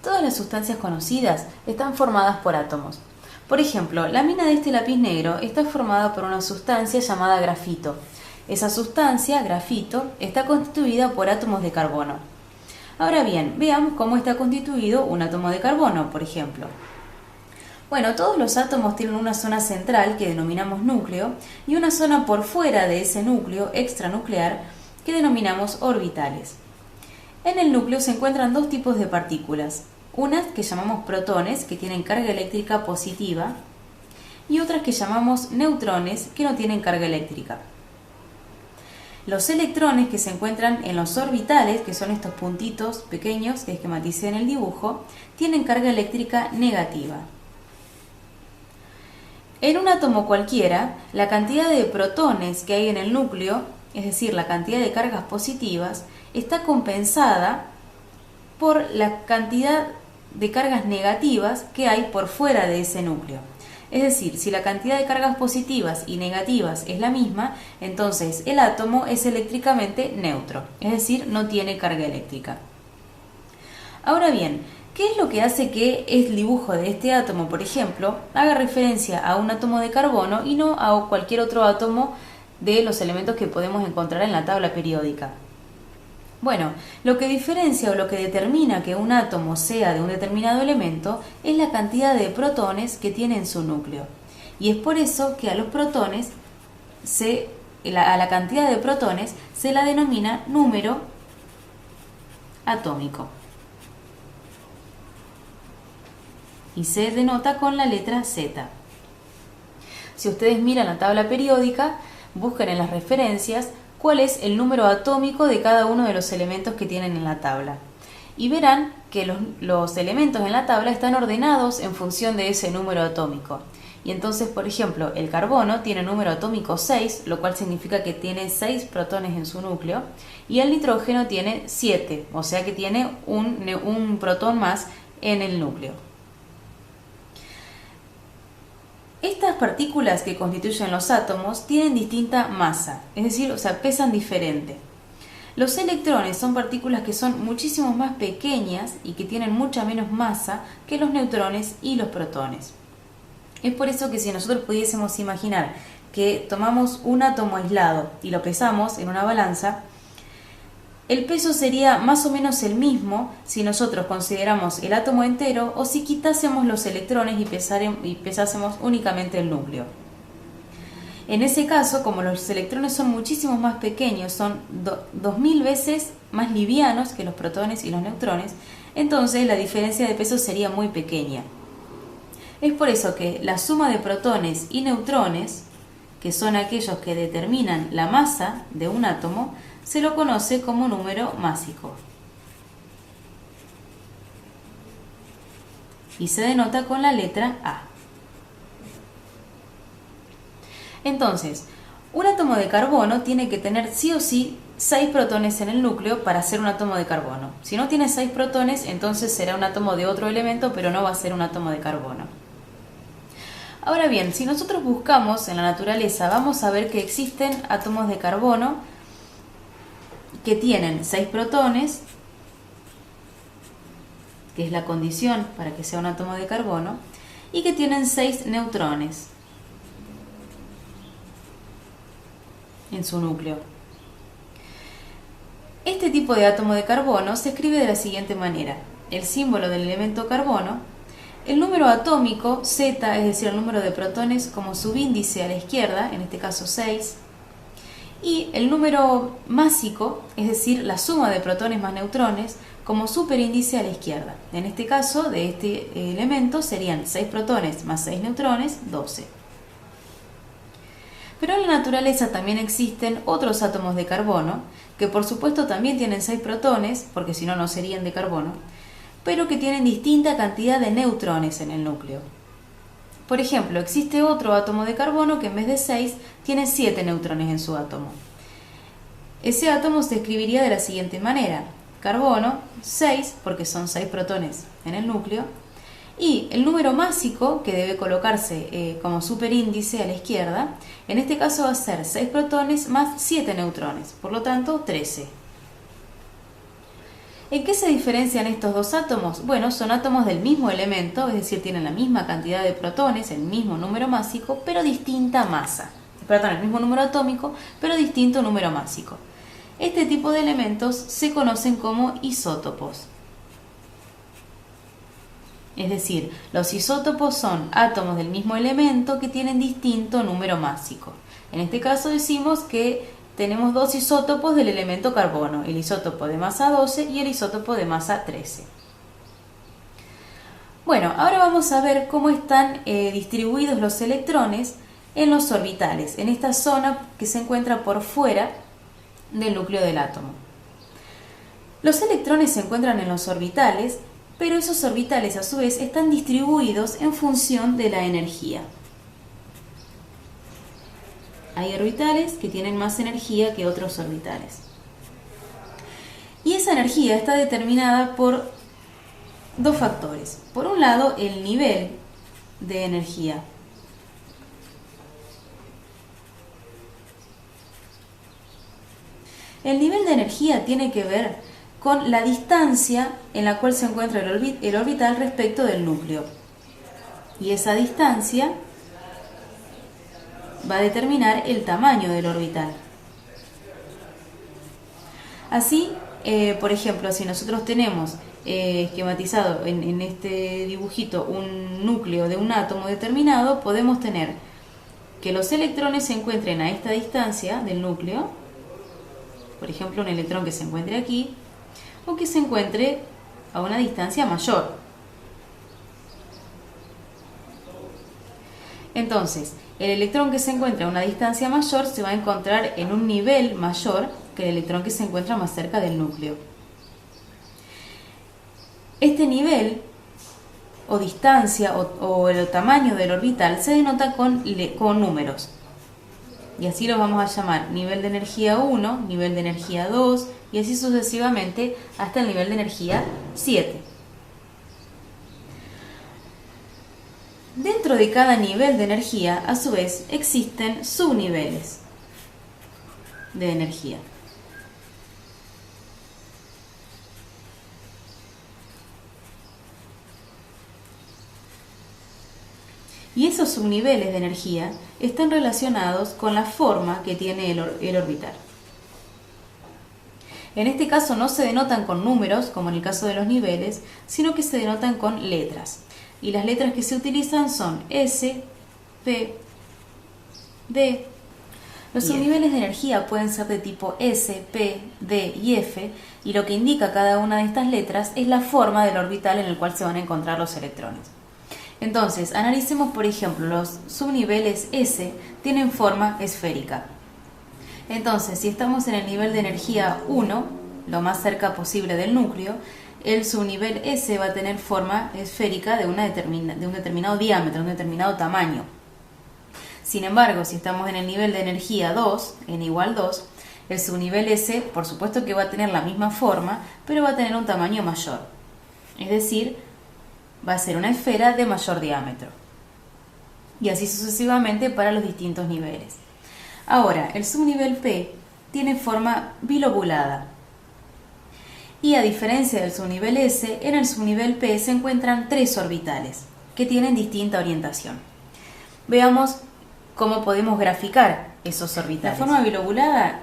Todas las sustancias conocidas están formadas por átomos. Por ejemplo, la mina de este lápiz negro está formada por una sustancia llamada grafito. Esa sustancia, grafito, está constituida por átomos de carbono. Ahora bien, veamos cómo está constituido un átomo de carbono, por ejemplo. Bueno, todos los átomos tienen una zona central que denominamos núcleo y una zona por fuera de ese núcleo extranuclear que denominamos orbitales. En el núcleo se encuentran dos tipos de partículas, unas que llamamos protones, que tienen carga eléctrica positiva, y otras que llamamos neutrones, que no tienen carga eléctrica. Los electrones que se encuentran en los orbitales, que son estos puntitos pequeños que esquematicé en el dibujo, tienen carga eléctrica negativa. En un átomo cualquiera, la cantidad de protones que hay en el núcleo, es decir, la cantidad de cargas positivas, está compensada por la cantidad de cargas negativas que hay por fuera de ese núcleo. Es decir, si la cantidad de cargas positivas y negativas es la misma, entonces el átomo es eléctricamente neutro, es decir, no tiene carga eléctrica. Ahora bien, ¿qué es lo que hace que el dibujo de este átomo, por ejemplo, haga referencia a un átomo de carbono y no a cualquier otro átomo de los elementos que podemos encontrar en la tabla periódica? Bueno, lo que diferencia o lo que determina que un átomo sea de un determinado elemento es la cantidad de protones que tiene en su núcleo. Y es por eso que a los protones, a la cantidad de protones se la denomina número atómico. Y se denota con la letra Z. Si ustedes miran la tabla periódica, busquen en las referencias cuál es el número atómico de cada uno de los elementos que tienen en la tabla. Y verán que los elementos en la tabla están ordenados en función de ese número atómico. Y entonces, por ejemplo, el carbono tiene número atómico 6, lo cual significa que tiene 6 protones en su núcleo, y el nitrógeno tiene 7, o sea que tiene un protón más en el núcleo. Estas partículas que constituyen los átomos tienen distinta masa, es decir, pesan diferente. Los electrones son partículas que son muchísimo más pequeñas y que tienen mucha menos masa que los neutrones y los protones. Es por eso que si nosotros pudiésemos imaginar que tomamos un átomo aislado y lo pesamos en una balanza, el peso sería más o menos el mismo si nosotros consideramos el átomo entero o si quitásemos los electrones y pesásemos únicamente el núcleo. En ese caso, como los electrones son muchísimo más pequeños, son 2000 veces más livianos que los protones y los neutrones, entonces la diferencia de peso sería muy pequeña. Es por eso que la suma de protones y neutrones, que son aquellos que determinan la masa de un átomo, se lo conoce como número másico y se denota con la letra A. Entonces, un átomo de carbono tiene que tener sí o sí 6 protones en el núcleo para ser un átomo de carbono. Si no tiene 6 protones, entonces será un átomo de otro elemento, pero no va a ser un átomo de carbono. Ahora bien, si nosotros buscamos en la naturaleza, vamos a ver que existen átomos de carbono que tienen 6 protones, que es la condición para que sea un átomo de carbono, y que tienen 6 neutrones en su núcleo. Este tipo de átomo de carbono se escribe de la siguiente manera: el símbolo del elemento carbono, el número atómico Z, es decir, el número de protones como subíndice a la izquierda, en este caso 6, y el número másico, es decir, la suma de protones más neutrones, como superíndice a la izquierda. En este caso, de este elemento serían 6 protones más 6 neutrones, 12. Pero en la naturaleza también existen otros átomos de carbono, que por supuesto también tienen 6 protones, porque si no, no serían de carbono, pero que tienen distinta cantidad de neutrones en el núcleo. Por ejemplo, existe otro átomo de carbono que en vez de 6 tiene 7 neutrones en su átomo. Ese átomo se escribiría de la siguiente manera: carbono 6, porque son 6 protones en el núcleo, y el número másico, que debe colocarse como superíndice a la izquierda, en este caso va a ser 6 protones más 7 neutrones, por lo tanto 13. ¿En qué se diferencian estos dos átomos? Bueno, son átomos del mismo elemento, es decir, tienen la misma cantidad de protones, el mismo número másico, pero distinta masa. Perdón, el mismo número atómico, pero distinto número másico. Este tipo de elementos se conocen como isótopos. Es decir, los isótopos son átomos del mismo elemento que tienen distinto número másico. En este caso decimos que tenemos dos isótopos del elemento carbono, el isótopo de masa 12 y el isótopo de masa 13. Bueno, ahora vamos a ver cómo están distribuidos los electrones en los orbitales, en esta zona que se encuentra por fuera del núcleo del átomo. Los electrones se encuentran en los orbitales, pero esos orbitales a su vez están distribuidos en función de la energía. Hay orbitales que tienen más energía que otros orbitales. Y esa energía está determinada por dos factores. Por un lado, el nivel de energía. El nivel de energía tiene que ver con la distancia en la cual se encuentra el orbital respecto del núcleo. Y esa distancia va a determinar el tamaño del orbital. Así, por ejemplo, si nosotros tenemos esquematizado en este dibujito un núcleo de un átomo determinado, podemos tener que los electrones se encuentren a esta distancia del núcleo, por ejemplo un electrón que se encuentre aquí, o que se encuentre a una distancia mayor. Entonces, el electrón que se encuentra a una distancia mayor se va a encontrar en un nivel mayor que el electrón que se encuentra más cerca del núcleo. Este nivel o distancia o el tamaño del orbital se denota con números. Y así los vamos a llamar nivel de energía 1, nivel de energía 2 y así sucesivamente hasta el nivel de energía 7. Dentro de cada nivel de energía, a su vez, existen subniveles de energía. Y esos subniveles de energía están relacionados con la forma que tiene el orbital. En este caso no se denotan con números, como en el caso de los niveles, sino que se denotan con letras. Y las letras que se utilizan son S, P, D. Los subniveles de energía pueden ser de tipo S, P, D y F, y lo que indica cada una de estas letras es la forma del orbital en el cual se van a encontrar los electrones. Entonces, analicemos por ejemplo, los subniveles S tienen forma esférica. Entonces, si estamos en el nivel de energía 1, lo más cerca posible del núcleo, el subnivel S va a tener forma esférica de un determinado diámetro, un determinado tamaño. Sin embargo, si estamos en el nivel de energía 2, n igual 2, el subnivel S, por supuesto que va a tener la misma forma, pero va a tener un tamaño mayor. Es decir, va a ser una esfera de mayor diámetro. Y así sucesivamente para los distintos niveles. Ahora, el subnivel P tiene forma bilobulada. Y a diferencia del subnivel S, en el subnivel P se encuentran tres orbitales que tienen distinta orientación. Veamos cómo podemos graficar esos orbitales. La forma bilobulada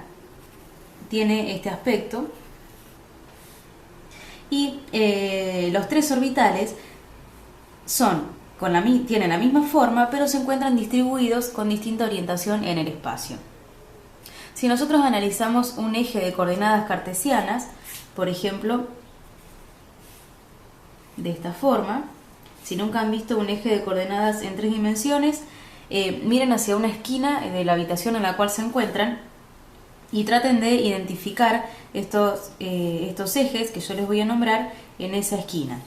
tiene este aspecto y los tres orbitales tienen la misma forma, pero se encuentran distribuidos con distinta orientación en el espacio. Si nosotros analizamos un eje de coordenadas cartesianas, por ejemplo, de esta forma, si nunca han visto un eje de coordenadas en 3 dimensiones, miren hacia una esquina de la habitación en la cual se encuentran y traten de identificar estos ejes que yo les voy a nombrar en esa esquina.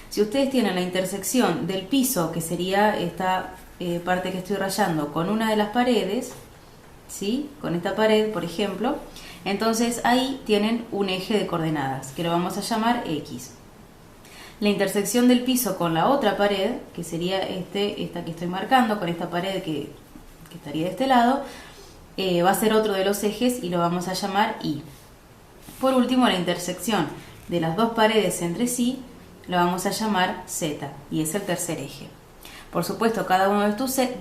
Si ustedes tienen la intersección del piso, que sería esta parte que estoy rayando, con una de las paredes, ¿sí? Con esta pared, por ejemplo, entonces ahí tienen un eje de coordenadas, que lo vamos a llamar X. La intersección del piso con la otra pared, que sería esta que estoy marcando, con esta pared que estaría de este lado, va a ser otro de los ejes y lo vamos a llamar Y. Por último, la intersección de las dos paredes entre sí lo vamos a llamar Z, y es el tercer eje. Por supuesto, cada uno de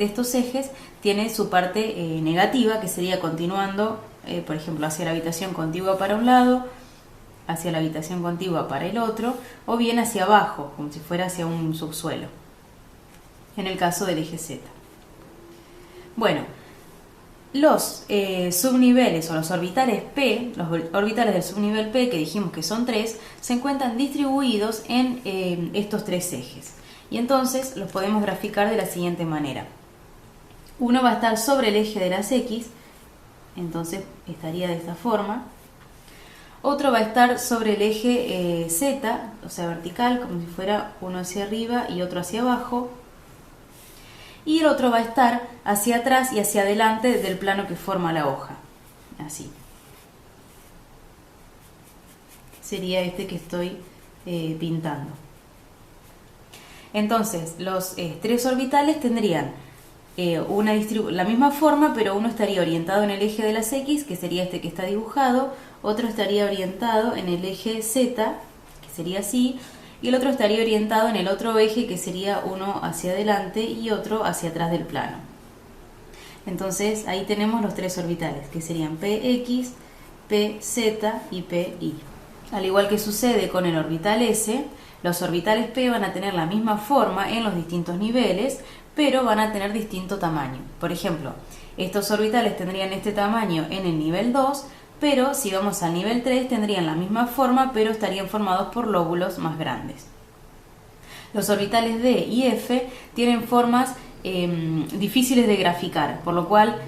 estos ejes tiene su parte negativa, que sería continuando, por ejemplo, hacia la habitación contigua para un lado, hacia la habitación contigua para el otro, o bien hacia abajo, como si fuera hacia un subsuelo, en el caso del eje Z. Bueno, los subniveles o los orbitales P, los orbitales del subnivel P, que dijimos que son 3, se encuentran distribuidos en estos tres ejes. Y entonces los podemos graficar de la siguiente manera. Uno va a estar sobre el eje de las X, entonces estaría de esta forma. Otro va a estar sobre el eje Z, o sea vertical, como si fuera uno hacia arriba y otro hacia abajo. Y el otro va a estar hacia atrás y hacia adelante del plano que forma la hoja. Así. Sería este que estoy pintando. Entonces, los tres orbitales tendrían la misma forma, pero uno estaría orientado en el eje de las X, que sería este que está dibujado, otro estaría orientado en el eje Z, que sería así, y el otro estaría orientado en el otro eje, que sería uno hacia adelante y otro hacia atrás del plano. Entonces ahí tenemos los tres orbitales, que serían PX, PZ y PY. Al igual que sucede con el orbital S, los orbitales P van a tener la misma forma en los distintos niveles, pero van a tener distinto tamaño. Por ejemplo, estos orbitales tendrían este tamaño en el nivel 2, pero si vamos al nivel 3 tendrían la misma forma, pero estarían formados por lóbulos más grandes. Los orbitales D y F tienen formas difíciles de graficar, por lo cual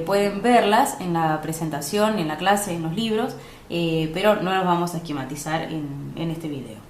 pueden verlas en la presentación, en la clase, en los libros, pero no las vamos a esquematizar en este video.